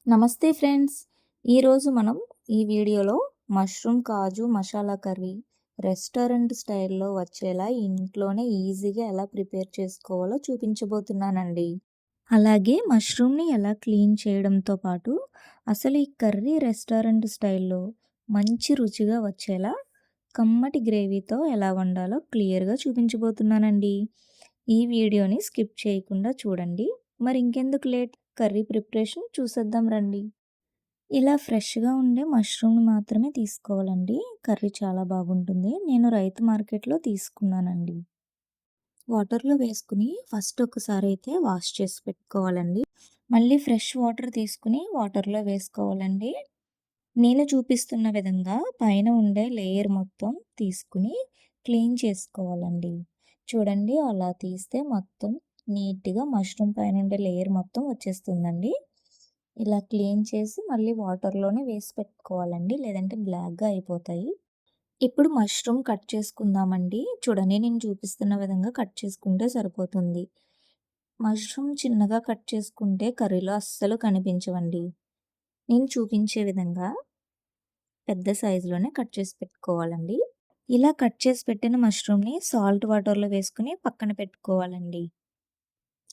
నమస్తే ఫ్రెండ్స్. ఈరోజు మనం ఈ వీడియోలో మష్రూమ్ కాజు మసాలా కర్రీ రెస్టారెంట్ స్టైల్‌లో వచ్చేలా ఇంట్లోనే ఈజీగా ఎలా ప్రిపేర్ చేసుకోవాలో చూపించబోతున్నానండి. అలాగే మష్రూమ్‌ని ఎలా క్లీన్ చేయడంతో పాటు అసలు ఈ కర్రీ రెస్టారెంట్ స్టైల్‌లో మంచి రుచిగా వచ్చేలా కమ్మటి గ్రేవీతో ఎలా వండాలో క్లియర్‌గా చూపించబోతున్నానండి. ఈ వీడియోని స్కిప్ చేయకుండా చూడండి. మరి ఇంకెందుకు లేట్, కర్రీ ప్రిపరేషన్ చూసేద్దాం రండి. ఇలా ఫ్రెష్‌గా ఉండే మష్రూమ్‌ని మాత్రమే తీసుకోవాలండి. కర్రీ చాలా బాగుంటుంది. నేను రైతు మార్కెట్‌లో తీసుకున్నానండి. వాటర్‌లో వేసుకుని ఫస్ట్ ఒకసారైతే వాష్ చేసి పెట్టుకోవాలండి. మళ్ళీ ఫ్రెష్ వాటర్ తీసుకుని వాటర్‌లో వేసుకోవాలండి. నేను చూపిస్తున్న విధంగా పైన ఉండే లేయర్ మొత్తం తీసుకుని క్లీన్ చేసుకోవాలండి. చూడండి, అలా తీస్తే మొత్తం నీట్‌గా మష్రూమ్ పైన ఉండే లేయర్ మొత్తం వచ్చేస్తుందండి. ఇలా క్లీన్ చేసి మళ్ళీ వాటర్‌లోనే వేసి పెట్టుకోవాలండి. లేదంటే బ్లాక్‌గా అయిపోతాయి. ఇప్పుడు మష్రూమ్ కట్ చేసుకుందామండి. చూడండి, నేను చూపిస్తున్న విధంగా కట్ చేసుకుంటే సరిపోతుంది. మష్రూమ్ చిన్నగా కట్ చేసుకుంటే కర్రీలో అస్సలు కనిపించవండి. నేను చూపించే విధంగా పెద్ద సైజులోనే కట్ చేసి పెట్టుకోవాలండి. ఇలా కట్ చేసి పెట్టిన మష్రూమ్‌ని సాల్ట్ వాటర్‌లో వేసుకొని పక్కన పెట్టుకోవాలండి.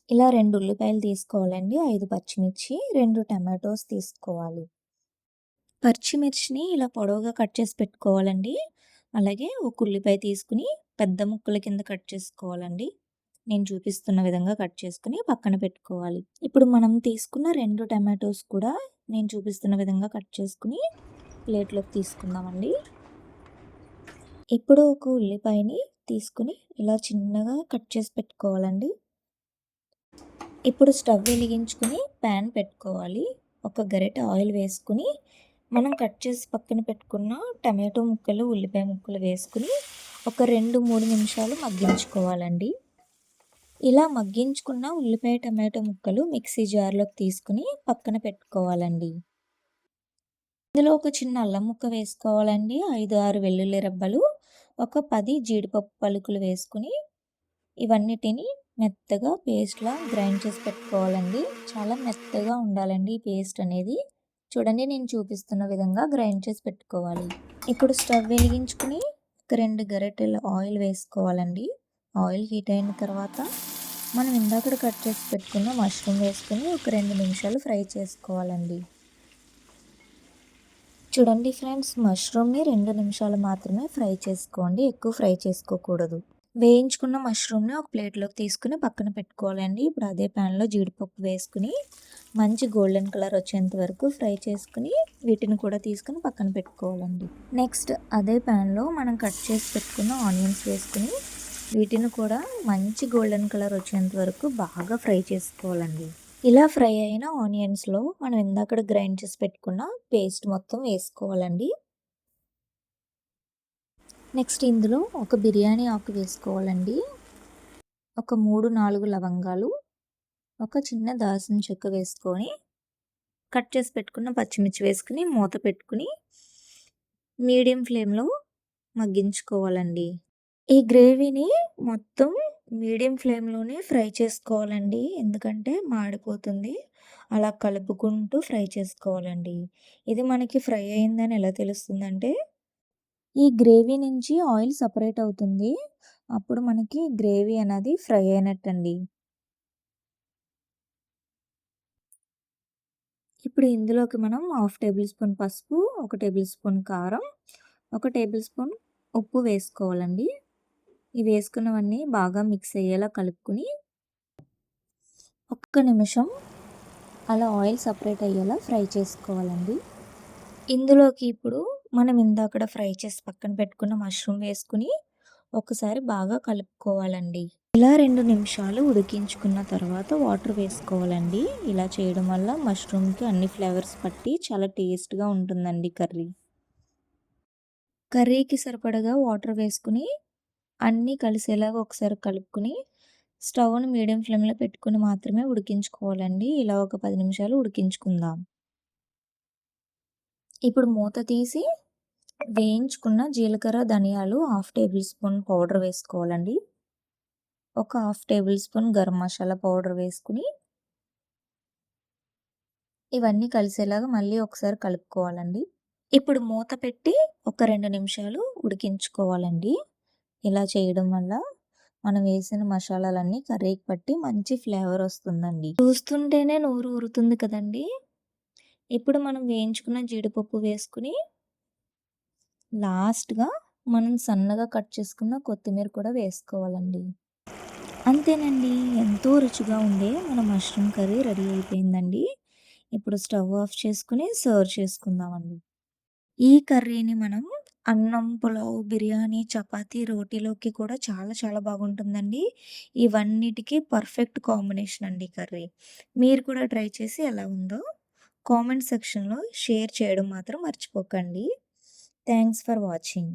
ఇలా 2 ఉల్లిపాయలు తీసుకోవాలండి, 5 పచ్చిమిర్చి, 2 టమాటోస్ తీసుకోవాలి. పచ్చిమిర్చిని ఇలా పొడవుగా కట్ చేసి పెట్టుకోవాలండి. అలాగే ఒక ఉల్లిపాయ తీసుకుని పెద్ద ముక్కల కింద కట్ చేసుకోవాలండి. నేను చూపిస్తున్న విధంగా కట్ చేసుకుని పక్కన పెట్టుకోవాలి. ఇప్పుడు మనం తీసుకున్న 2 టమాటోస్ కూడా నేను చూపిస్తున్న విధంగా కట్ చేసుకుని ప్లేట్లోకి తీసుకుందామండి. ఇప్పుడు ఒక ఉల్లిపాయని తీసుకుని ఇలా చిన్నగా కట్ చేసి పెట్టుకోవాలండి. ఇప్పుడు స్టవ్ వెలిగించుకుని ప్యాన్ పెట్టుకోవాలి. ఒక గరిటె ఆయిల్ వేసుకుని మనం కట్ చేసి పక్కన పెట్టుకున్న టమాటో ముక్కలు, ఉల్లిపాయ ముక్కలు వేసుకుని ఒక 2-3 నిమిషాలు మగ్గించుకోవాలండి. ఇలా మగ్గించుకున్న ఉల్లిపాయ, టమాటో ముక్కలు మిక్సీ జార్లోకి తీసుకుని పక్కన పెట్టుకోవాలండి. ఇందులో ఒక చిన్న అల్లం ముక్క వేసుకోవాలండి, 5-6 వెల్లుల్లి రెబ్బలు, ఒక 10 జీడిపప్పు పలుకులు వేసుకుని ఇవన్నిటిని మెత్తగా పేస్ట్‌లా గ్రైండ్ చేసి పెట్టుకోవాలండి. చాలా మెత్తగా ఉండాలండి ఈ పేస్ట్ అనేది. చూడండి, నేను చూపిస్తున్న విధంగా గ్రైండ్ చేసి పెట్టుకోవాలి. ఇప్పుడు స్టవ్ వెలిగించుకుని ఒక 2 గరిటెల ఆయిల్ వేసుకోవాలండి. ఆయిల్ హీట్ అయిన తర్వాత మనం ఇందాక కట్ చేసి పెట్టుకున్న మష్రూమ్ వేసుకుని ఒక 2 నిమిషాలు ఫ్రై చేసుకోవాలండి. చూడండి ఫ్రెండ్స్, మష్రూమ్‌ని 2 నిమిషాలు మాత్రమే ఫ్రై చేసుకోండి, ఎక్కువ ఫ్రై చేసుకోకూడదు. వేయించుకున్న మష్రూమ్‌ని ఒక ప్లేట్లోకి తీసుకుని పక్కన పెట్టుకోవాలండి. ఇప్పుడు అదే ప్యాన్లో జీడిపప్పు వేసుకుని మంచి గోల్డెన్ కలర్ వచ్చేంత వరకు ఫ్రై చేసుకుని వీటిని కూడా తీసుకుని పక్కన పెట్టుకోవాలండి. నెక్స్ట్ అదే ప్యాన్లో మనం కట్ చేసి పెట్టుకున్న ఆనియన్స్ వేసుకుని వీటిని కూడా మంచి గోల్డెన్ కలర్ వచ్చేంత వరకు బాగా ఫ్రై చేసుకోవాలండి. ఇలా ఫ్రై అయిన ఆనియన్స్లో మనం ఇందాక గ్రైండ్ చేసి పెట్టుకున్న పేస్ట్ మొత్తం వేసుకోవాలండి. నెక్స్ట్ ఇందులో ఒక బిర్యానీ ఆకు వేసుకోవాలండి, ఒక 3-4 లవంగాలు, ఒక చిన్న దాల్చిన చెక్క వేసుకొని కట్ చేసి పెట్టుకున్న పచ్చిమిర్చి వేసుకుని మూత పెట్టుకుని మీడియం ఫ్లేమ్లో మగ్గించుకోవాలండి. ఈ గ్రేవీని మొత్తం మీడియం ఫ్లేమ్లోనే ఫ్రై చేసుకోవాలండి, ఎందుకంటే మాడిపోతుంది. అలా కలుపుకుంటూ ఫ్రై చేసుకోవాలండి. ఇది మనకి ఫ్రై అయిందని ఎలా తెలుస్తుందంటే, ఈ గ్రేవీ నుంచి ఆయిల్ సపరేట్ అవుతుంది. అప్పుడు మనకి గ్రేవీ అనేది ఫ్రై అయినట్టండి. ఇప్పుడు ఇందులోకి మనం 1/2 టేబుల్ స్పూన్ పసుపు, 1 టేబుల్ స్పూన్ కారం, 1 టేబుల్ స్పూన్ ఉప్పు వేసుకోవాలండి. ఇవి వేసుకున్నవన్నీ బాగా మిక్స్ అయ్యేలా కలుపుకుని ఒక్క నిమిషం అలా ఆయిల్ సపరేట్ అయ్యేలా ఫ్రై చేసుకోవాలండి. ఇందులోకి ఇప్పుడు మనం ఇందాక ఫ్రై చేసి పక్కన పెట్టుకున్న మష్రూమ్ వేసుకుని ఒకసారి బాగా కలుపుకోవాలండి. ఇలా 2 నిమిషాలు ఉడికించుకున్న తర్వాత వాటర్ వేసుకోవాలండి. ఇలా చేయడం వల్ల మష్రూమ్కి అన్ని ఫ్లేవర్స్ పట్టి చాలా టేస్ట్గా ఉంటుందండి కర్రీ. కర్రీకి సరిపడగా వాటర్ వేసుకుని అన్నీ కలిసేలాగా ఒకసారి కలుపుకుని స్టవ్ని మీడియం ఫ్లేమ్లో పెట్టుకుని మాత్రమే ఉడికించుకోవాలండి. ఇలా ఒక 10 నిమిషాలు ఉడికించుకుందాం. ఇప్పుడు మూత తీసి వేయించుకున్న జీలకర్ర, ధనియాలు 1/2 టేబుల్ స్పూన్ పౌడర్ వేసుకోవాలండి. ఒక 1/2 table spoon garam masala powder వేసుకుని ఇవన్నీ కలిసేలాగా మళ్ళీ ఒకసారి కలుపుకోవాలండి. ఇప్పుడు మూత పెట్టి ఒక 2 నిమిషాలు ఉడికించుకోవాలండి. ఇలా చేయడం వల్ల మనం వేసిన మసాలాలన్నీ కర్రీకి పట్టి మంచి ఫ్లేవర్ వస్తుందండి. చూస్తుంటేనే నోరు ఊరుతుంది కదండీ! ఇప్పుడు మనం వేయించుకున్న జీడిపప్పు వేసుకొని లాస్ట్‌గా మనం సన్నగా కట్ చేసుకున్న కొత్తిమీర కూడా వేసుకోవాలండి. అంతేనండి. ఎంతో రుచిగా ఉండే మన మష్రూమ్ కర్రీ రెడీ అయిపోయిందండి. ఇప్పుడు స్టవ్ ఆఫ్ చేసుకొని సర్వ్ చేసుకుందామండి. ఈ కర్రీని మనం అన్నం, పులావ్, బిర్యానీ, చపాతీ, రోటీలోకి కూడా చాలా చాలా బాగుంటుందండి. ఇవన్నిటికి పర్ఫెక్ట్ కాంబినేషన్ అండి ఈ కర్రీ. మీరు కూడా ట్రై చేసి ఎలా ఉందో కామెంట్ సెక్షన్‌లో షేర్ చేయడం మాత్రం మర్చిపోకండి. Thanks for watching.